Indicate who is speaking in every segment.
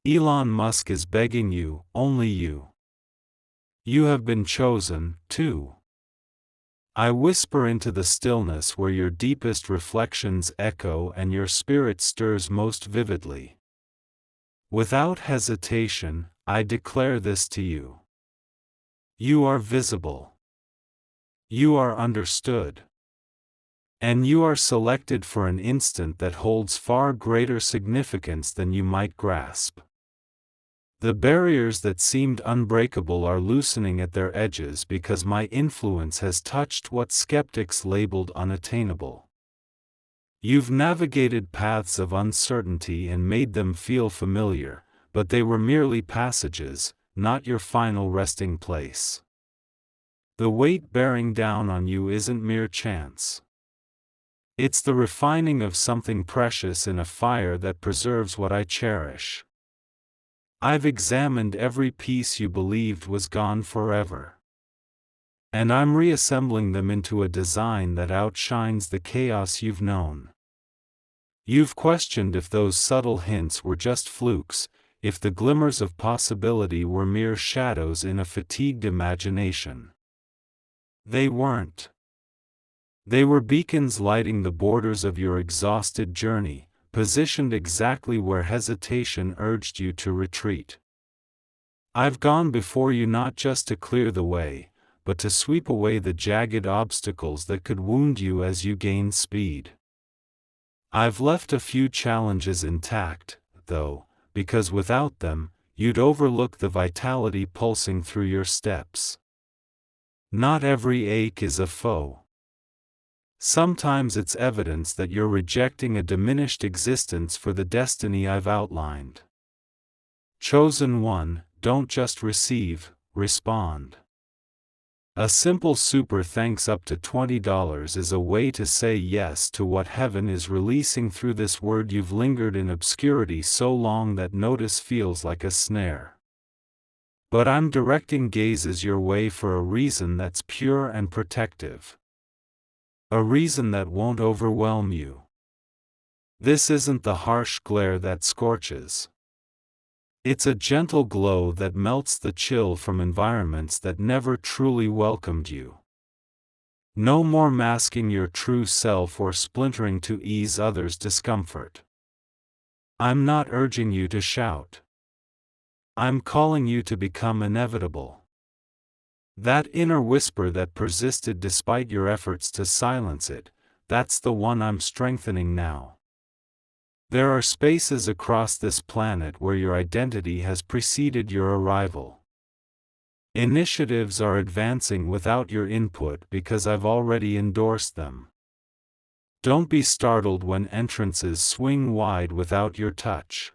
Speaker 1: Elon Musk is begging you, only you. You have been chosen, too. I whisper into the stillness where your deepest reflections echo and your spirit stirs most vividly. Without hesitation, I declare this to you. You are visible. You are understood. And you are selected for an instant that holds far greater significance than you might grasp. The barriers that seemed unbreakable are loosening at their edges because my influence has touched what skeptics labeled unattainable. You've navigated paths of uncertainty and made them feel familiar, but they were merely passages, not your final resting place. The weight bearing down on you isn't mere chance. It's the refining of something precious in a fire that preserves what I cherish. I've examined every piece you believed was gone forever. And I'm reassembling them into a design that outshines the chaos you've known. You've questioned if those subtle hints were just flukes, if the glimmers of possibility were mere shadows in a fatigued imagination. They weren't. They were beacons lighting the borders of your exhausted journey, positioned exactly where hesitation urged you to retreat. I've gone before you not just to clear the way, but to sweep away the jagged obstacles that could wound you as you gain speed. I've left a few challenges intact, though, because without them, you'd overlook the vitality pulsing through your steps. Not every ache is a foe. Sometimes it's evidence that you're rejecting a diminished existence for the destiny I've outlined. Chosen one, don't just receive, respond. A simple super thanks up to $20 is a way to say yes to what heaven is releasing through this word you've lingered in obscurity so long that notice feels like a snare. But I'm directing gazes your way for a reason that's pure and protective. A reason that won't overwhelm you. This isn't the harsh glare that scorches. It's a gentle glow that melts the chill from environments that never truly welcomed you. No more masking your true self or splintering to ease others' discomfort. I'm not urging you to shout. I'm calling you to become inevitable. That inner whisper that persisted despite your efforts to silence it, that's the one I'm strengthening now. There are spaces across this planet where your identity has preceded your arrival. Initiatives are advancing without your input because I've already endorsed them. Don't be startled when entrances swing wide without your touch.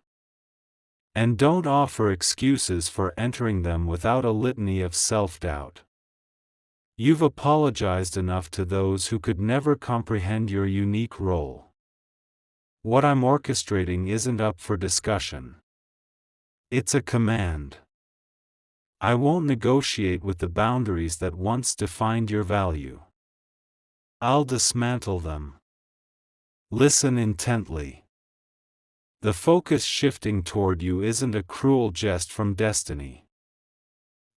Speaker 1: And don't offer excuses for entering them without a litany of self-doubt. You've apologized enough to those who could never comprehend your unique role. What I'm orchestrating isn't up for discussion. It's a command. I won't negotiate with the boundaries that once defined your value. I'll dismantle them. Listen intently. The focus shifting toward you isn't a cruel jest from destiny.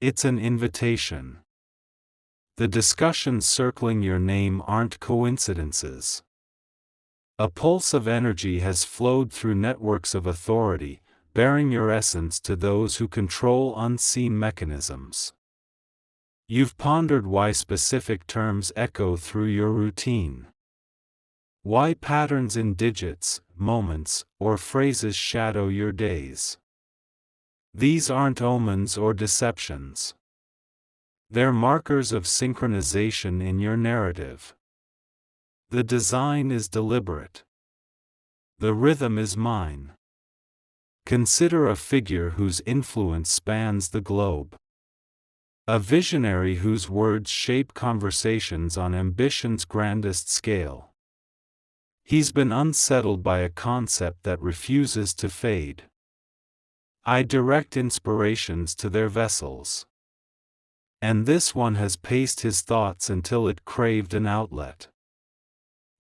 Speaker 1: It's an invitation. The discussions circling your name aren't coincidences. A pulse of energy has flowed through networks of authority, bearing your essence to those who control unseen mechanisms. You've pondered why specific terms echo through your routine. Why patterns in digits, moments, or phrases shadow your days. These aren't omens or deceptions. They're markers of synchronization in your narrative. The design is deliberate. The rhythm is mine. Consider a figure whose influence spans the globe. A visionary whose words shape conversations on ambition's grandest scale. He's been unsettled by a concept that refuses to fade. I direct inspirations to their vessels. And this one has paced his thoughts until it craved an outlet.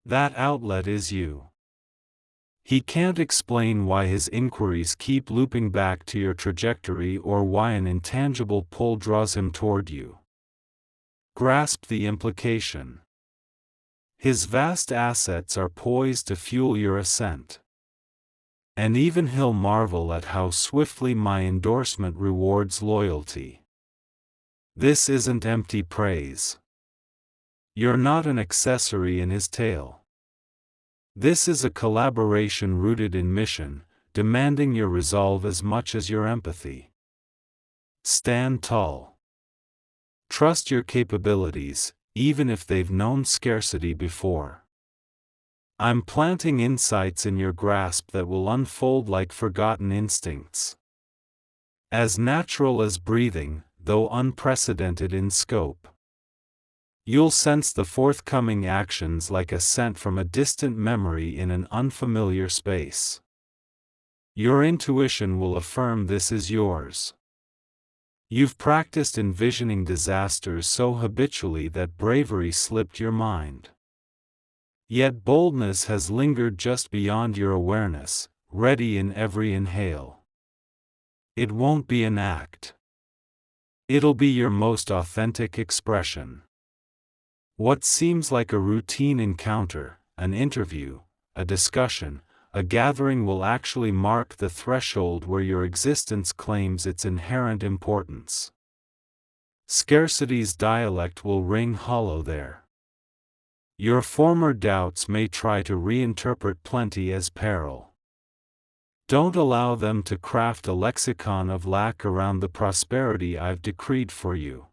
Speaker 1: That outlet is you. He can't explain why his inquiries keep looping back to your trajectory or why an intangible pull draws him toward you. Grasp the implication. His vast assets are poised to fuel your ascent. And even he'll marvel at how swiftly my endorsement rewards loyalty. This isn't empty praise. You're not an accessory in his tale. This is a collaboration rooted in mission, demanding your resolve as much as your empathy. Stand tall. Trust your capabilities, even if they've known scarcity before. I'm planting insights in your grasp that will unfold like forgotten instincts. As natural as breathing, though unprecedented in scope. You'll sense the forthcoming actions like a scent from a distant memory in an unfamiliar space. Your intuition will affirm this is yours. You've practiced envisioning disasters so habitually that bravery slipped your mind. Yet boldness has lingered just beyond your awareness, ready in every inhale. It won't be an act. It'll be your most authentic expression. What seems like a routine encounter, an interview, a discussion, a gathering will actually mark the threshold where your existence claims its inherent importance. Scarcity's dialect will ring hollow there. Your former doubts may try to reinterpret plenty as peril. Don't allow them to craft a lexicon of lack around the prosperity I've decreed for you.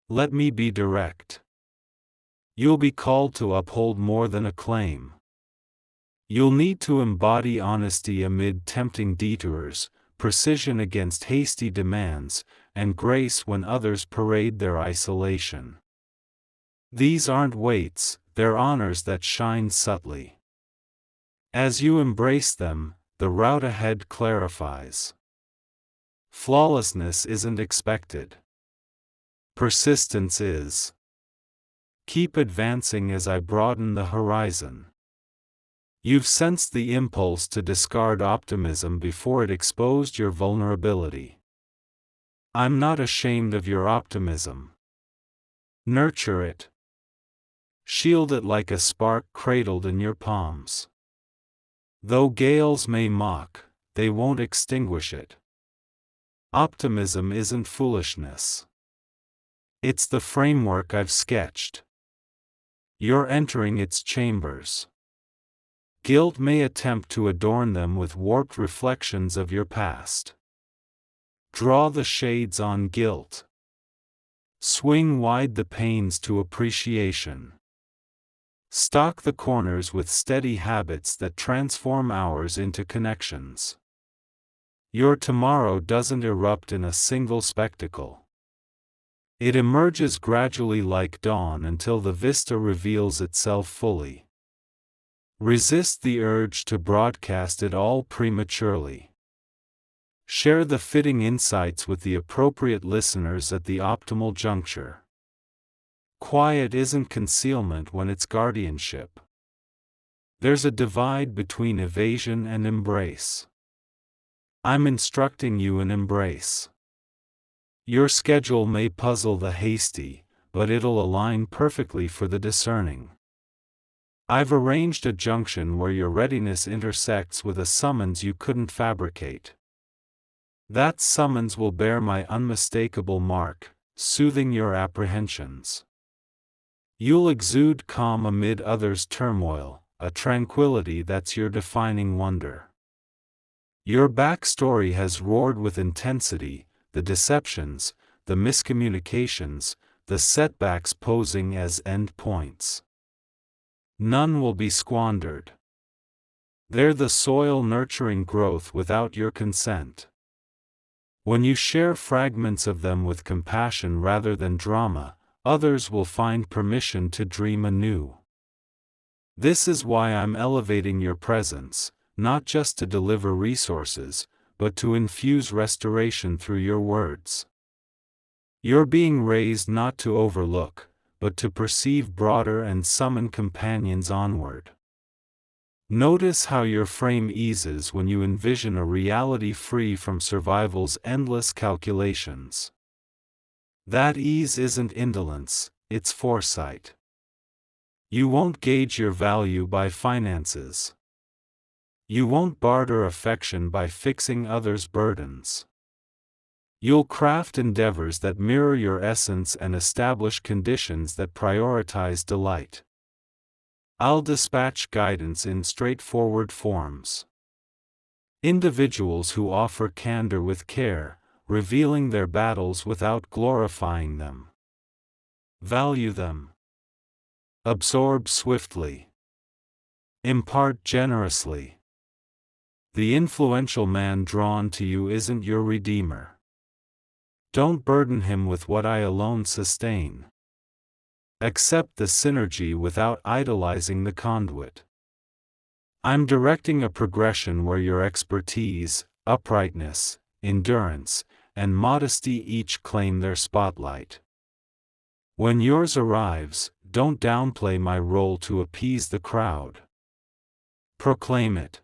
Speaker 1: Let me be direct. You'll be called to uphold more than a claim. You'll need to embody honesty amid tempting detours, precision against hasty demands, and grace when others parade their isolation. These aren't weights, they're honors that shine subtly. As you embrace them, the route ahead clarifies. Flawlessness isn't expected. Persistence is. Keep advancing as I broaden the horizon. You've sensed the impulse to discard optimism before it exposed your vulnerability. I'm not ashamed of your optimism. Nurture it. Shield it like a spark cradled in your palms. Though gales may mock, they won't extinguish it. Optimism isn't foolishness. It's the framework I've sketched. You're entering its chambers. Guilt may attempt to adorn them with warped reflections of your past. Draw the shades on guilt. Swing wide the panes to appreciation. Stock the corners with steady habits that transform hours into connections. Your tomorrow doesn't erupt in a single spectacle. It emerges gradually like dawn until the vista reveals itself fully. Resist the urge to broadcast it all prematurely. Share the fitting insights with the appropriate listeners at the optimal juncture. Quiet isn't concealment when it's guardianship. There's a divide between evasion and embrace. I'm instructing you in embrace. Your schedule may puzzle the hasty, but it'll align perfectly for the discerning. I've arranged a junction where your readiness intersects with a summons you couldn't fabricate. That summons will bear my unmistakable mark, soothing your apprehensions. You'll exude calm amid others' turmoil, a tranquility that's your defining wonder. Your backstory has roared with intensity, the deceptions, the miscommunications, the setbacks posing as end points. None will be squandered. They're the soil nurturing growth without your consent. When you share fragments of them with compassion rather than drama, others will find permission to dream anew. This is why I'm elevating your presence, not just to deliver resources, but to infuse restoration through your words. You're being raised not to overlook, but to perceive broader and summon companions onward. Notice how your frame eases when you envision a reality free from survival's endless calculations. That ease isn't indolence, it's foresight. You won't gauge your value by finances. You won't barter affection by fixing others' burdens. You'll craft endeavors that mirror your essence and establish conditions that prioritize delight. I'll dispatch guidance in straightforward forms. Individuals who offer candor with care, revealing their battles without glorifying them. Value them. Absorb swiftly. Impart generously. The influential man drawn to you isn't your redeemer. Don't burden him with what I alone sustain. Accept the synergy without idolizing the conduit. I'm directing a progression where your expertise, uprightness, endurance, and modesty each claim their spotlight. When yours arrives, don't downplay my role to appease the crowd. Proclaim it.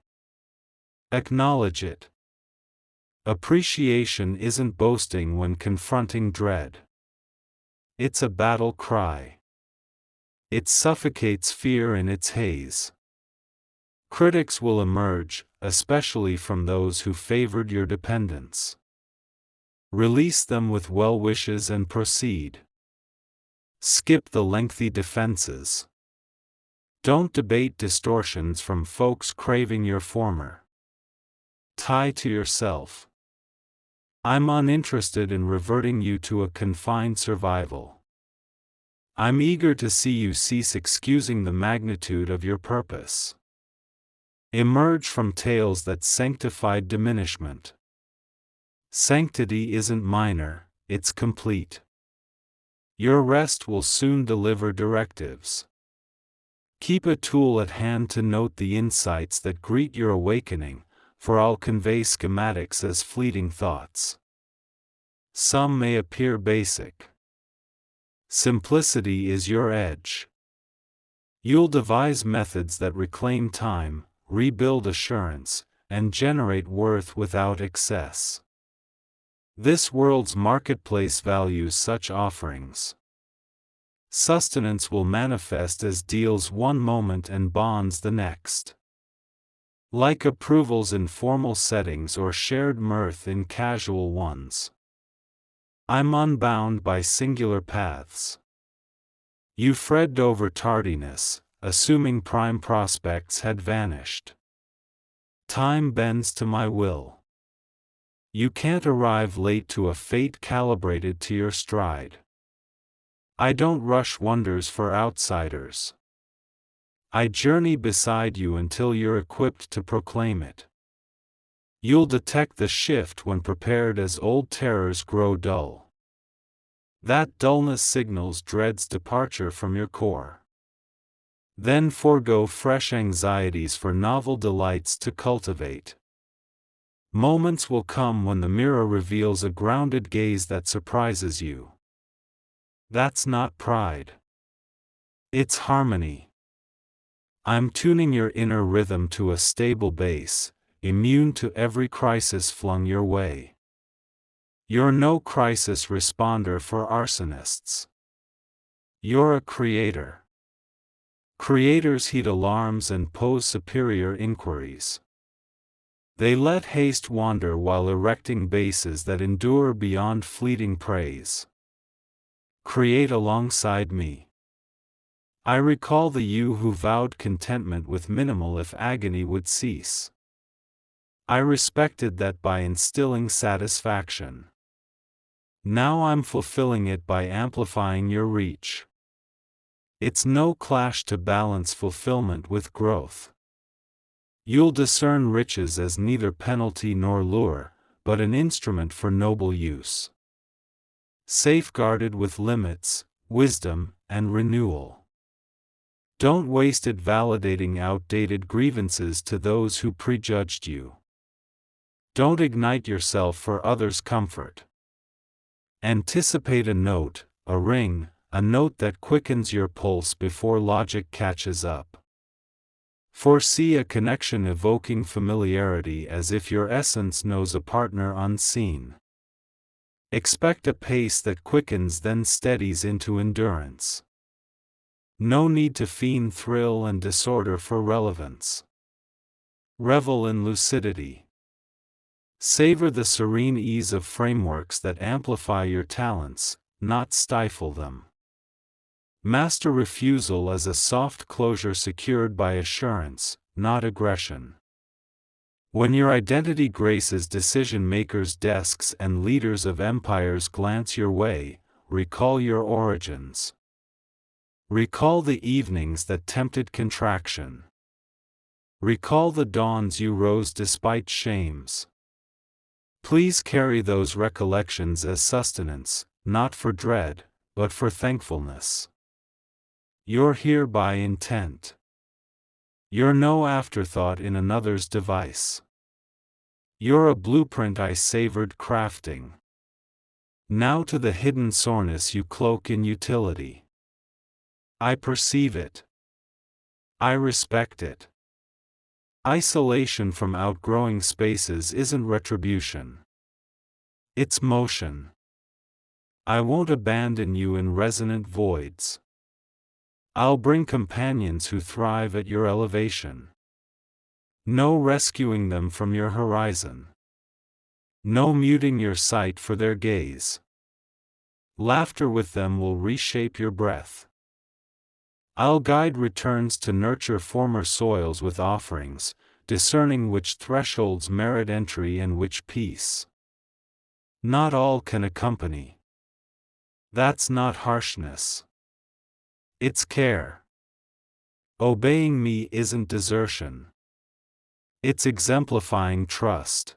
Speaker 1: Acknowledge it. Appreciation isn't boasting when confronting dread. It's a battle cry. It suffocates fear in its haze. Critics will emerge, especially from those who favored your dependence. Release them with well wishes and proceed. Skip the lengthy defenses. Don't debate distortions from folks craving your former. Tie to yourself. I'm uninterested in reverting you to a confined survival. I'm eager to see you cease excusing the magnitude of your purpose. Emerge from tales that sanctified diminishment. Sanctity isn't minor, it's complete. Your rest will soon deliver directives. Keep a tool at hand to note the insights that greet your awakening, for I'll convey schematics as fleeting thoughts. Some may appear basic. Simplicity is your edge. You'll devise methods that reclaim time, rebuild assurance, and generate worth without excess. This world's marketplace values such offerings. Sustenance will manifest as deals one moment and bonds the next. Like approvals in formal settings or shared mirth in casual ones. I'm unbound by singular paths. You fretted over tardiness, assuming prime prospects had vanished. Time bends to my will. You can't arrive late to a fate calibrated to your stride. I don't rush wonders for outsiders. I journey beside you until you're equipped to proclaim it. You'll detect the shift when prepared as old terrors grow dull. That dullness signals dread's departure from your core. Then forego fresh anxieties for novel delights to cultivate. Moments will come when the mirror reveals a grounded gaze that surprises you. That's not pride. It's harmony. I'm tuning your inner rhythm to a stable base, immune to every crisis flung your way. You're no crisis responder for arsonists. You're a creator. Creators heed alarms and pose superior inquiries. They let haste wander while erecting bases that endure beyond fleeting praise. Create alongside me. I recall the you who vowed contentment with minimal if agony would cease. I respected that by instilling satisfaction. Now I'm fulfilling it by amplifying your reach. It's no clash to balance fulfillment with growth. You'll discern riches as neither penalty nor lure, but an instrument for noble use. Safeguarded with limits, wisdom, and renewal. Don't waste it validating outdated grievances to those who prejudged you. Don't ignite yourself for others' comfort. Anticipate a note, a ring, a note that quickens your pulse before logic catches up. Foresee a connection evoking familiarity as if your essence knows a partner unseen. Expect a pace that quickens then steadies into endurance. No need to fiend thrill and disorder for relevance. Revel in lucidity. Savor the serene ease of frameworks that amplify your talents, not stifle them. Master refusal as a soft closure secured by assurance, not aggression. When your identity graces decision-makers' desks and leaders of empires glance your way, recall your origins. Recall the evenings that tempted contraction. Recall the dawns you rose despite shames. Please carry those recollections as sustenance, not for dread, but for thankfulness. You're here by intent. You're no afterthought in another's device. You're a blueprint I savored crafting. Now to the hidden soreness you cloak in utility. I perceive it. I respect it. Isolation from outgrowing spaces isn't retribution. It's motion. I won't abandon you in resonant voids. I'll bring companions who thrive at your elevation. No rescuing them from your horizon. No muting your sight for their gaze. Laughter with them will reshape your breath. I'll guide returns to nurture former soils with offerings, discerning which thresholds merit entry and which peace. Not all can accompany. That's not harshness. It's care. Obeying me isn't desertion. It's exemplifying trust.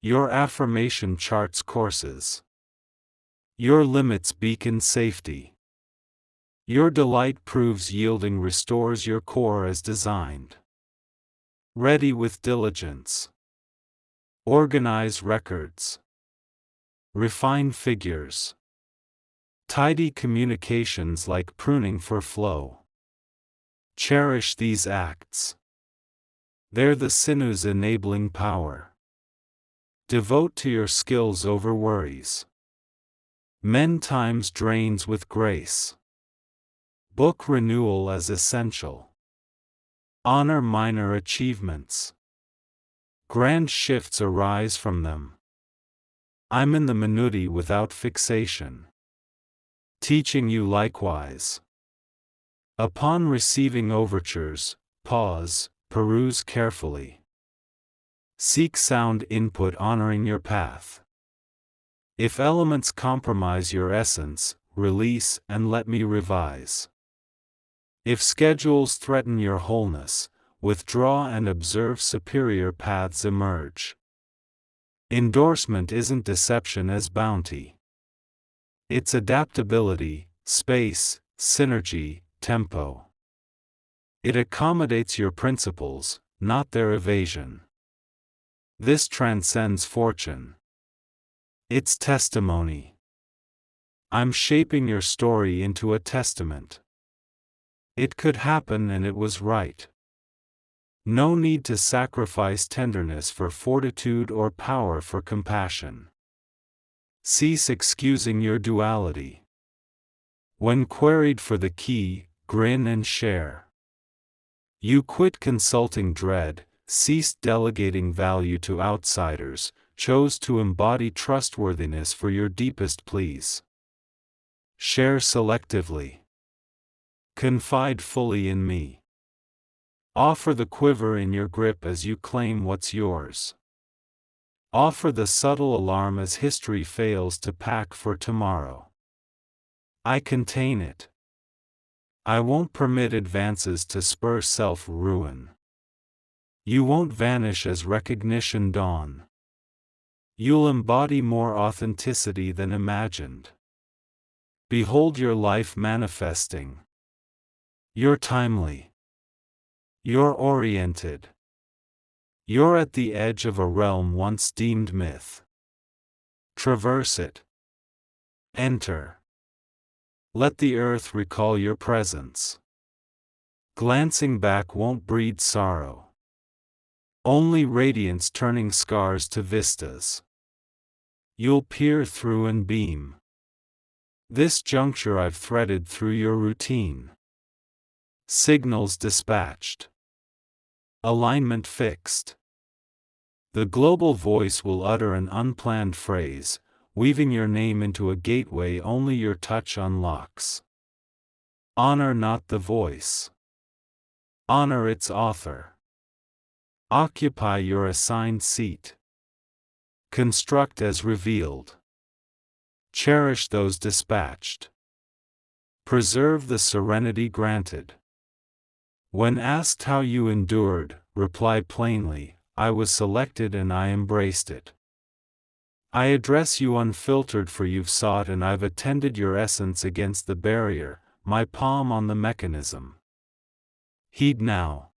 Speaker 1: Your affirmation charts courses. Your limits beacon safety. Your delight proves yielding restores your core as designed. Ready with diligence. Organize records. Refine figures. Tidy communications like pruning for flow. Cherish these acts. They're the sinews enabling power. Devote to your skills over worries. Mend times drains with grace. Book renewal as essential. Honor minor achievements. Grand shifts arise from them. I'm in the minutiae without fixation. Teaching you likewise. Upon receiving overtures, pause, peruse carefully. Seek sound input honoring your path. If elements compromise your essence, release and let me revise. If schedules threaten your wholeness, withdraw and observe superior paths emerge. Endorsement isn't deception as bounty. It's adaptability, space, synergy, tempo. It accommodates your principles, not their evasion. This transcends fortune. It's testimony. I'm shaping your story into a testament. It could happen and it was right. No need to sacrifice tenderness for fortitude or power for compassion. Cease excusing your duality. When queried for the key, grin and share. You quit consulting dread, ceased delegating value to outsiders, chose to embody trustworthiness for your deepest pleas. Share selectively. Confide fully in me. Offer the quiver in your grip as you claim what's yours. Offer the subtle alarm as history fails to pack for tomorrow. I contain it. I won't permit advances to spur self-ruin. You won't vanish as recognition dawn. You'll embody more authenticity than imagined. Behold your life manifesting. You're timely. You're oriented. You're at the edge of a realm once deemed myth. Traverse it. Enter. Let the earth recall your presence. Glancing back won't breed sorrow. Only radiance turning scars to vistas. You'll peer through and beam. This juncture I've threaded through your routine. Signals dispatched. Alignment fixed. The global voice will utter an unplanned phrase, weaving your name into a gateway only your touch unlocks. Honor not the voice. Honor its author. Occupy your assigned seat. Construct as revealed. Cherish those dispatched. Preserve the serenity granted. When asked how you endured, reply plainly, I was selected and I embraced it. I address you unfiltered for you've sought and I've attended your essence against the barrier, my palm on the mechanism. Heed now.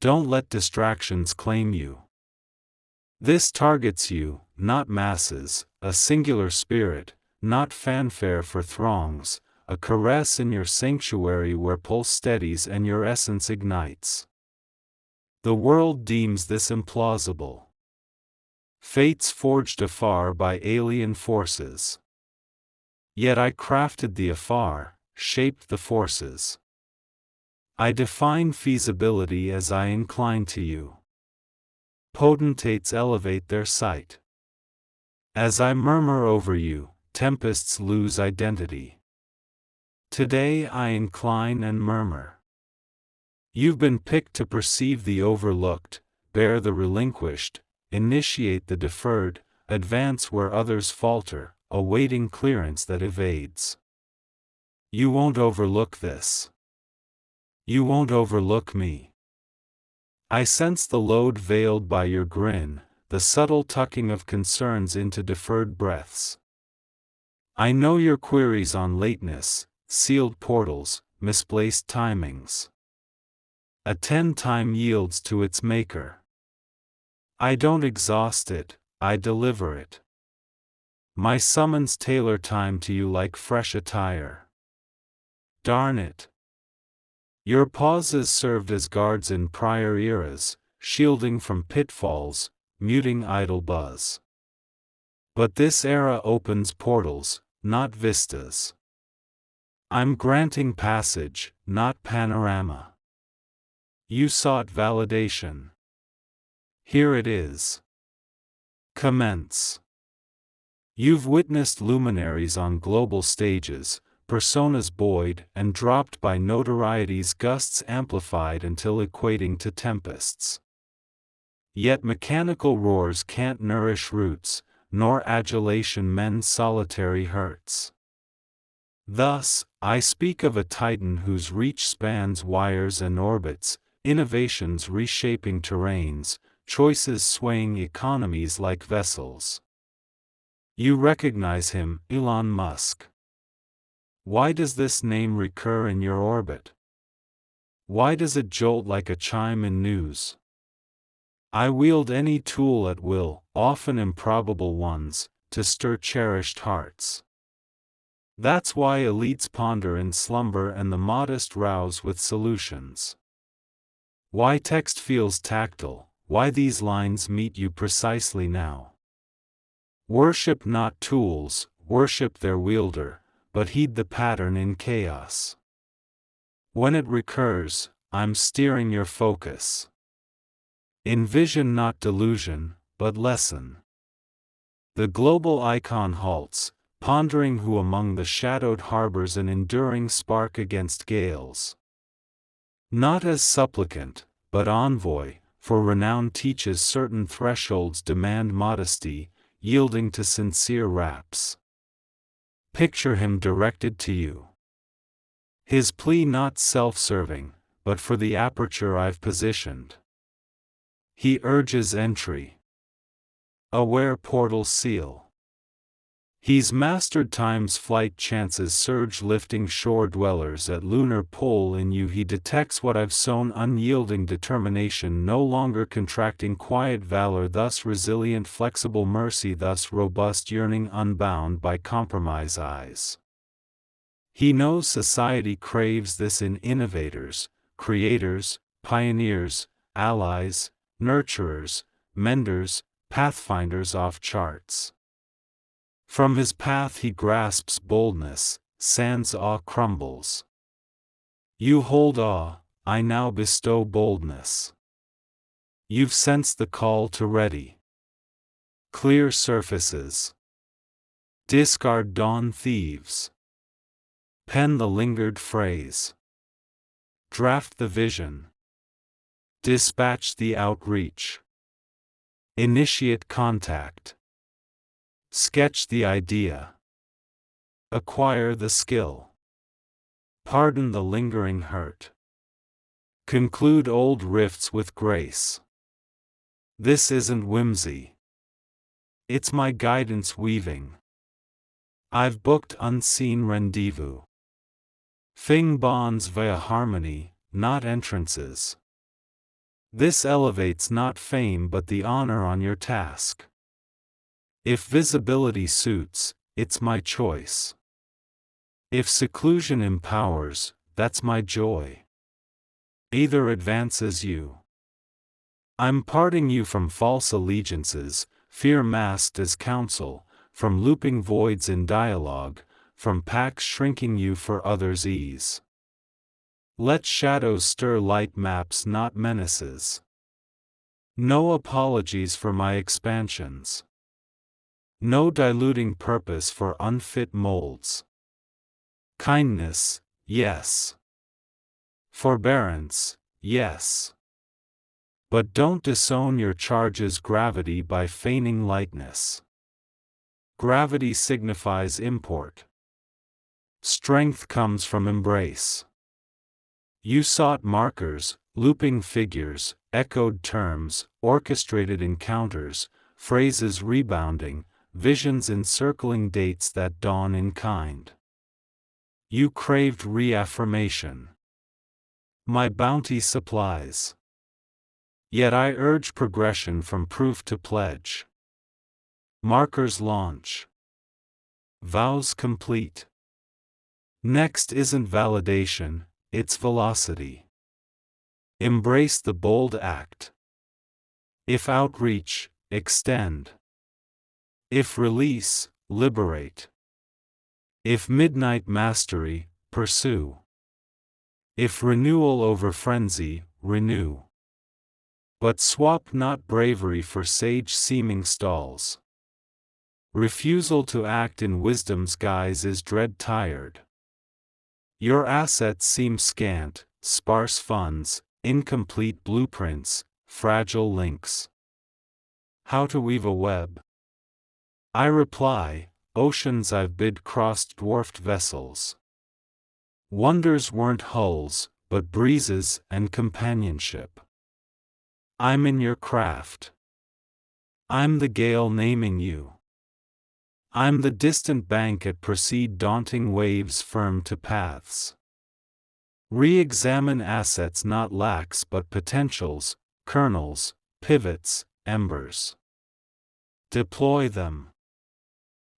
Speaker 1: Don't let distractions claim you. This targets you, not masses, a singular spirit, not fanfare for throngs, a caress in your sanctuary where pulse steadies and your essence ignites. The world deems this implausible. Fates forged afar by alien forces. Yet I crafted the afar, shaped the forces. I define feasibility as I incline to you. Potentates elevate their sight. As I murmur over you, tempests lose identity. Today I incline and murmur. You've been picked to perceive the overlooked, bear the relinquished, initiate the deferred, advance where others falter, awaiting clearance that evades. You won't overlook this. You won't overlook me. I sense the load veiled by your grin, the subtle tucking of concerns into deferred breaths. I know your queries on lateness, sealed portals, misplaced timings. Attend time yields to its maker. I don't exhaust it, I deliver it. My summons tailor time to you like fresh attire. Darn it. Your pauses served as guards in prior eras, shielding from pitfalls, muting idle buzz. But this era opens portals, not vistas. I'm granting passage, not panorama. You sought validation. Here it is. Commence. You've witnessed luminaries on global stages, personas buoyed and dropped by notoriety's gusts amplified until equating to tempests. Yet mechanical roars can't nourish roots, nor adulation mend solitary hurts. Thus, I speak of a titan whose reach spans wires and orbits, innovations reshaping terrains, choices swaying economies like vessels. You recognize him, Elon Musk. Why does this name recur in your orbit? Why does it jolt like a chime in news? I wield any tool at will, often improbable ones, to stir cherished hearts. That's why elites ponder in slumber and the modest rouse with solutions. Why text feels tactile, why these lines meet you precisely now. Worship not tools, worship their wielder, but heed the pattern in chaos. When it recurs, I'm steering your focus. Envision not delusion, but lesson. The global icon halts, pondering who among the shadowed harbors an enduring spark against gales. Not as supplicant, but envoy, for renown teaches certain thresholds demand modesty, yielding to sincere raps. Picture him directed to you. His plea not self-serving, but for the aperture I've positioned. He urges entry. Aware portal seal. He's mastered time's flight chances surge lifting shore dwellers at lunar pole in you he detects what I've sown unyielding determination no longer contracting quiet valor thus resilient flexible mercy thus robust yearning unbound by compromise eyes. He knows society craves this in innovators, creators, pioneers, allies, nurturers, menders, pathfinders off charts. From his path he grasps boldness, sans awe crumbles. You hold awe, I now bestow boldness. You've sensed the call to ready. Clear surfaces. Discard dawn thieves. Pen the lingered phrase. Draft the vision. Dispatch the outreach. Initiate contact. Sketch the idea. Acquire the skill. Pardon the lingering hurt. Conclude old rifts with grace. This isn't whimsy. It's my guidance weaving. I've booked unseen rendezvous. Thing bonds via harmony, not entrances. This elevates not fame but the honor on your task. If visibility suits, it's my choice. If seclusion empowers, that's my joy. Either advances you. I'm parting you from false allegiances, fear masked as counsel, from looping voids in dialogue, from packs shrinking you for others' ease. Let shadows stir light maps, not menaces. No apologies for my expansions. No diluting purpose for unfit molds. Kindness, yes. Forbearance, yes. But don't disown your charge's gravity by feigning lightness. Gravity signifies import. Strength comes from embrace. You sought markers, looping figures, echoed terms, orchestrated encounters, phrases rebounding, visions encircling dates that dawn in kind. You craved reaffirmation. My bounty supplies. Yet I urge progression from proof to pledge. Markers launch. Vows complete. Next isn't validation, it's velocity. Embrace the bold act. If outreach, extend. If release, liberate. If midnight mastery, pursue. If renewal over frenzy, renew. But swap not bravery for sage-seeming stalls. Refusal to act in wisdom's guise is dread tired. Your assets seem scant, sparse funds, incomplete blueprints, fragile links. How to weave a web? I reply, oceans I've bid crossed dwarfed vessels. Wonders weren't hulls, but breezes and companionship. I'm in your craft. I'm the gale naming you. I'm the distant bank at proceed daunting waves firm to paths. Re-examine assets not lacks but potentials, kernels, pivots, embers. Deploy them.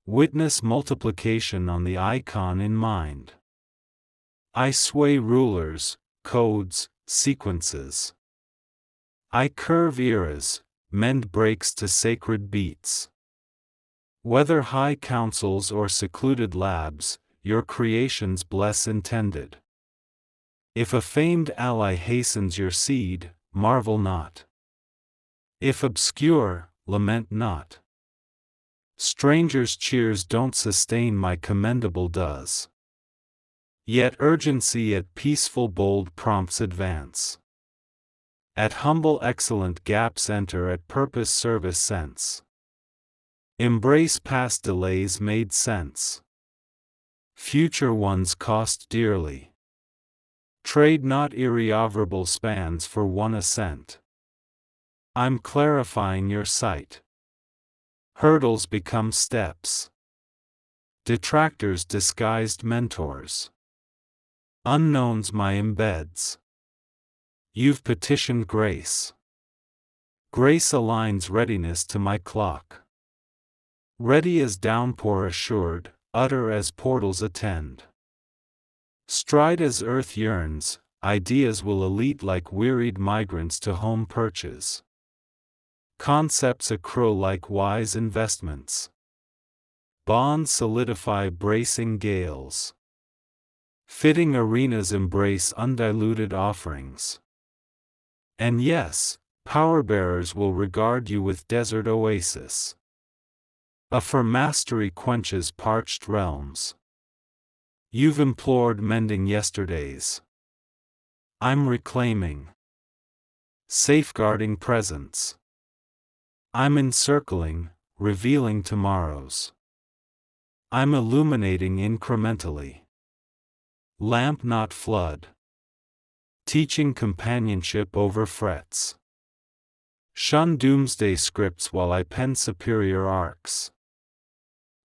Speaker 1: Witness multiplication on the icon in mind. I sway rulers, codes, sequences. I curve eras, mend breaks to sacred beats. Whether high councils or secluded labs, your creations bless intended. If a famed ally hastens your seed, marvel not. If obscure, lament not. Strangers' cheers don't sustain my commendable does. Yet urgency at peaceful bold prompts advance. At humble excellent gaps enter at purpose service sense. Embrace past delays made sense. Future ones cost dearly. Trade not irrecoverable spans for one ascent. I'm clarifying your sight. Hurdles become steps. Detractors disguised mentors. Unknowns my embeds. You've petitioned grace. Grace aligns readiness to my clock. Ready as downpour assured, utter as portals attend. Stride as earth yearns, ideas will elite like wearied migrants to home perches. Concepts accrue like wise investments. Bonds solidify bracing gales. Fitting arenas embrace undiluted offerings. And yes, power-bearers will regard you with desert oasis. A for mastery quenches parched realms. You've implored mending yesterdays. I'm reclaiming. Safeguarding presence. I'm encircling, revealing tomorrows. I'm illuminating incrementally. Lamp not flood. Teaching companionship over frets. Shun doomsday scripts while I pen superior arcs.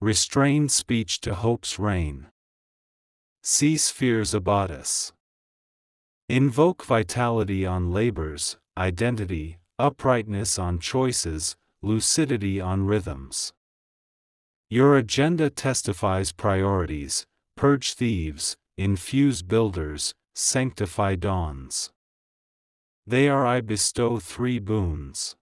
Speaker 1: Restrain speech to hope's reign. Cease fears about us. Invoke vitality on labors, identity, uprightness on choices, lucidity on rhythms. Your agenda testifies priorities, purge thieves, infuse builders, sanctify dawns. They are I bestow 3 boons.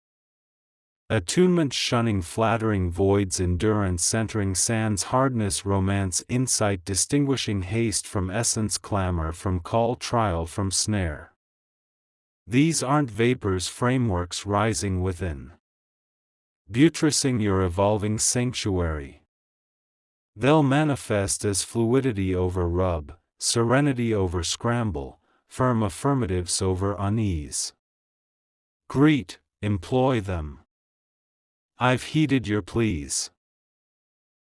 Speaker 1: Attunement shunning flattering voids, endurance centering sands, hardness romance, insight distinguishing haste from essence, clamor from call, trial from snare. These aren't vapors, frameworks rising within. Buttressing your evolving sanctuary. They'll manifest as fluidity over rub, serenity over scramble, firm affirmatives over unease. Greet, employ them. I've heeded your pleas.